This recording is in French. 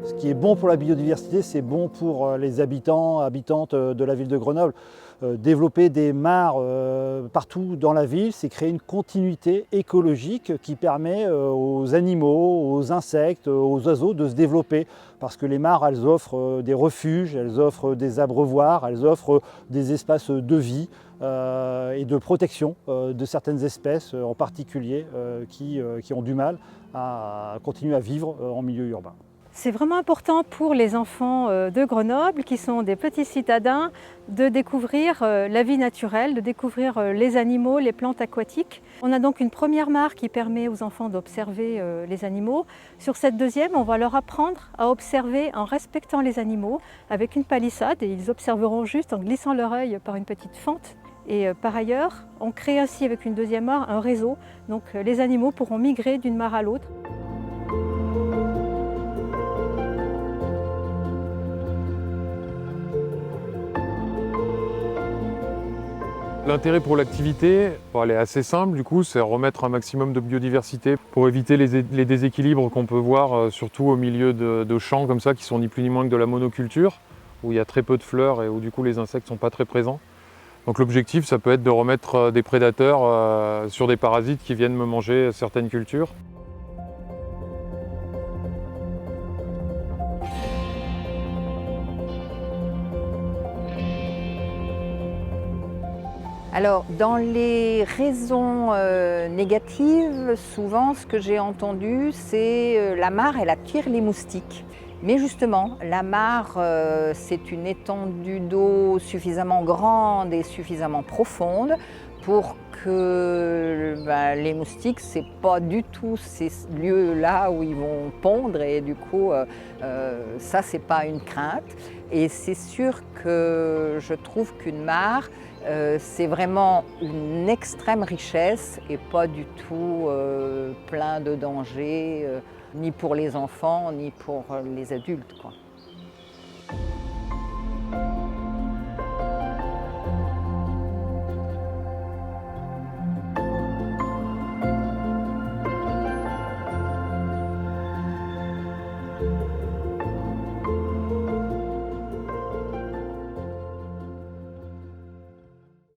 Ce qui est bon pour la biodiversité, c'est bon pour les habitants, habitantes de la ville de Grenoble. Développer des mares partout dans la ville, c'est créer une continuité écologique qui permet aux animaux, aux insectes, aux oiseaux de se développer. Parce que les mares, elles offrent des refuges, elles offrent des abreuvoirs, elles offrent des espaces de vie et de protection de certaines espèces en particulier qui ont du mal à continuer à vivre en milieu urbain. C'est vraiment important pour les enfants de Grenoble, qui sont des petits citadins, de découvrir la vie naturelle, de découvrir les animaux, les plantes aquatiques. On a donc une première mare qui permet aux enfants d'observer les animaux. Sur cette deuxième, on va leur apprendre à observer en respectant les animaux avec une palissade, et ils observeront juste en glissant leur œil par une petite fente. Et par ailleurs, on crée ainsi avec une deuxième mare un réseau, donc les animaux pourront migrer d'une mare à l'autre. L'intérêt pour l'activité, elle est assez simple du coup, c'est remettre un maximum de biodiversité pour éviter les déséquilibres qu'on peut voir, surtout au milieu de champs comme ça, qui sont ni plus ni moins que de la monoculture, où il y a très peu de fleurs et où du coup les insectes ne sont pas très présents. Donc l'objectif, ça peut être de remettre des prédateurs sur des parasites qui viennent me manger certaines cultures. Alors, dans les raisons négatives, souvent ce que j'ai entendu, c'est la mare, elle attire les moustiques. Mais justement, la mare, c'est une étendue d'eau suffisamment grande et suffisamment profonde pour que les moustiques, c'est pas du tout ces lieux-là où ils vont pondre, et du coup, ça, c'est pas une crainte. Et c'est sûr que je trouve qu'une mare, c'est vraiment une extrême richesse et pas du tout plein de dangers, ni pour les enfants, ni pour les adultes, quoi.